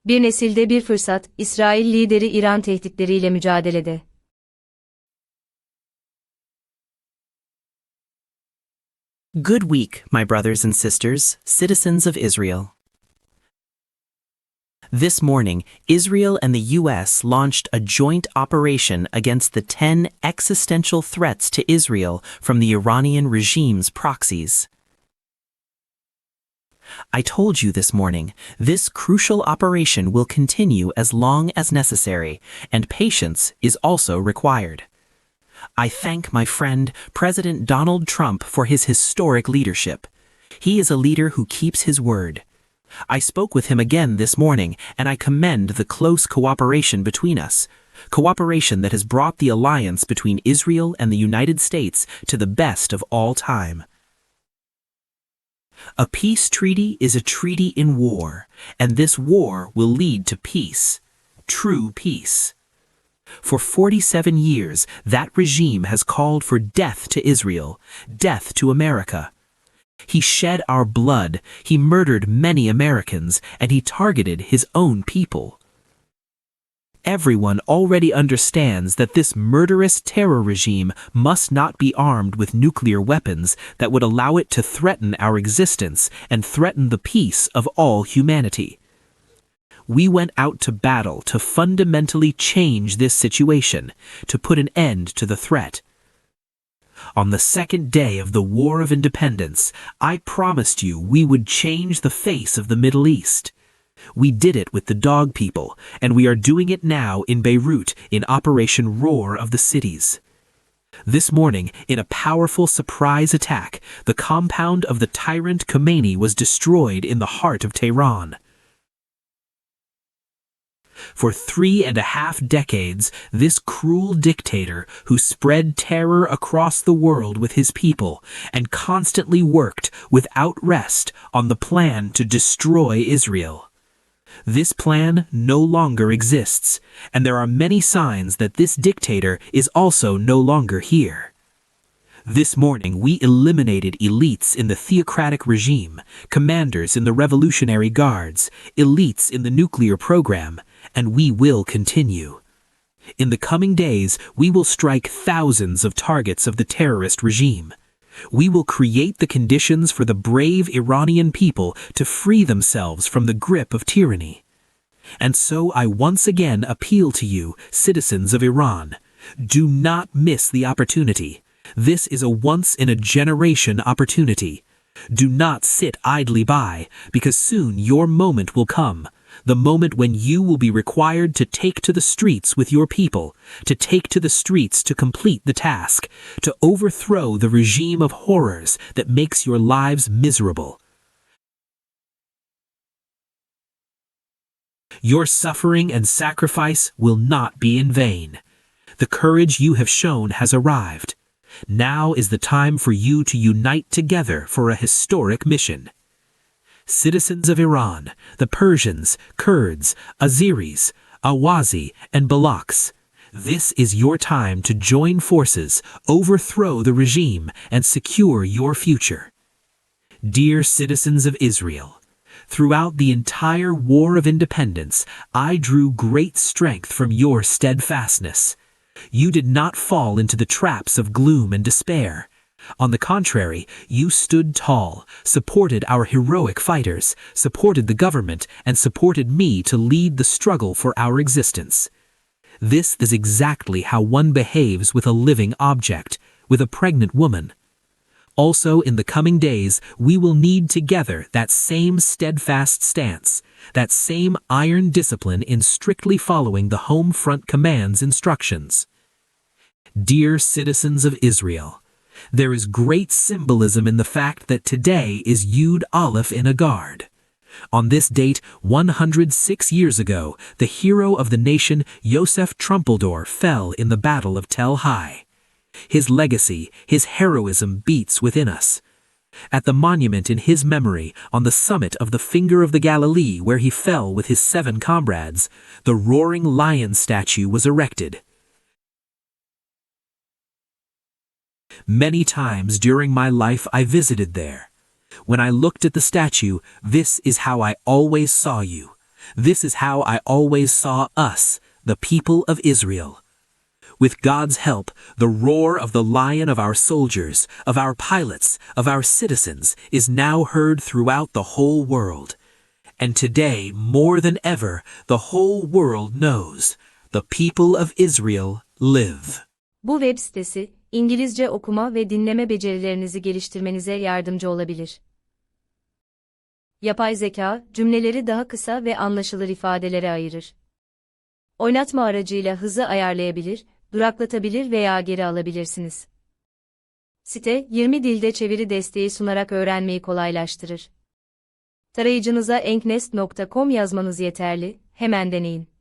Bir Nesilde Bir Fırsat, İsrail Lideri İran Tehditleriyle Mücadelede. Good week, my brothers and sisters, citizens of Israel. This morning, Israel and the U.S. launched a joint operation against the 10 existential threats to Israel from the Iranian regime's proxies. I told you this morning, this crucial operation will continue as long as necessary, and patience is also required. I thank my friend, President Donald Trump, for his historic leadership. He is a leader who keeps his word. I spoke with him again this morning, and I commend the close cooperation between us, cooperation that has brought the alliance between Israel and the United States to the best of all time. A peace treaty is a treaty in war, and this war will lead to peace, true peace. For 47 years, that regime has called for death to Israel, death to America. He shed our blood, he murdered many Americans, and he targeted his own people. Everyone already understands that this murderous terror regime must not be armed with nuclear weapons that would allow it to threaten our existence and threaten the peace of all humanity. We went out to battle to fundamentally change this situation, to put an end to the threat. On the second day of the War of Independence, I promised you we would change the face of the Middle East. We did it with the dog people, and we are doing it now in Beirut in Operation Roar of the Cities. This morning, in a powerful surprise attack, the compound of the tyrant Khomeini was destroyed in the heart of Tehran. For 3.5 decades, this cruel dictator who spread terror across the world with his people and constantly worked without rest on the plan to destroy Israel. This plan no longer exists, and there are many signs that this dictator is also no longer here. This morning we eliminated elites in the theocratic regime, commanders in the Revolutionary Guards, elites in the nuclear program, and we will continue. In the coming days, we will strike thousands of targets of the terrorist regime. We will create the conditions for the brave Iranian people to free themselves from the grip of tyranny. And so I once again appeal to you, citizens of Iran. Do not miss the opportunity. This is a once-in-a-generation opportunity. Do not sit idly by, because soon your moment will come. The moment when you will be required to take to the streets with your people, to take to the streets to complete the task, to overthrow the regime of horrors that makes your lives miserable. Your suffering and sacrifice will not be in vain. The courage you have shown has arrived. Now is the time for you to unite together for a historic mission. Citizens of Iran, the Persians, Kurds, Azeris, Awazi, and Balochs, this is your time to join forces, overthrow the regime, and secure your future. Dear citizens of Israel, throughout the entire War of Independence, I drew great strength from your steadfastness. You did not fall into the traps of gloom and despair. On the contrary, you stood tall, supported our heroic fighters, supported the government, and supported me to lead the struggle for our existence. This is exactly how one behaves with a living object, with a pregnant woman. Also, in the coming days, we will need together that same steadfast stance, that same iron discipline in strictly following the home front command's instructions. Dear citizens of Israel, there is great symbolism in the fact that today is Yud Aleph in Agard. On this date, 106 years ago, the hero of the nation, Yosef Trumpeldor, fell in the Battle of Tel Hai. His legacy, his heroism beats within us. At the monument in his memory, on the summit of the Finger of the Galilee where he fell with his 7 comrades, the roaring lion statue was erected. Many times during my life I visited there. When I looked at the statue, this is how I always saw you, This is how I always saw us, the people of Israel. With God's help, the roar of the lion of our soldiers, of our pilots, of our citizens is now heard throughout the whole world. And today, more than ever, the whole world knows the people of Israel live. Bu web sitesi, İngilizce okuma ve dinleme becerilerinizi geliştirmenize yardımcı olabilir. Yapay zeka, cümleleri daha kısa ve anlaşılır ifadelere ayırır. Oynatma aracıyla hızı ayarlayabilir, duraklatabilir veya geri alabilirsiniz. Site, 20 dilde çeviri desteği sunarak öğrenmeyi kolaylaştırır. Tarayıcınıza enknest.com yazmanız yeterli, hemen deneyin.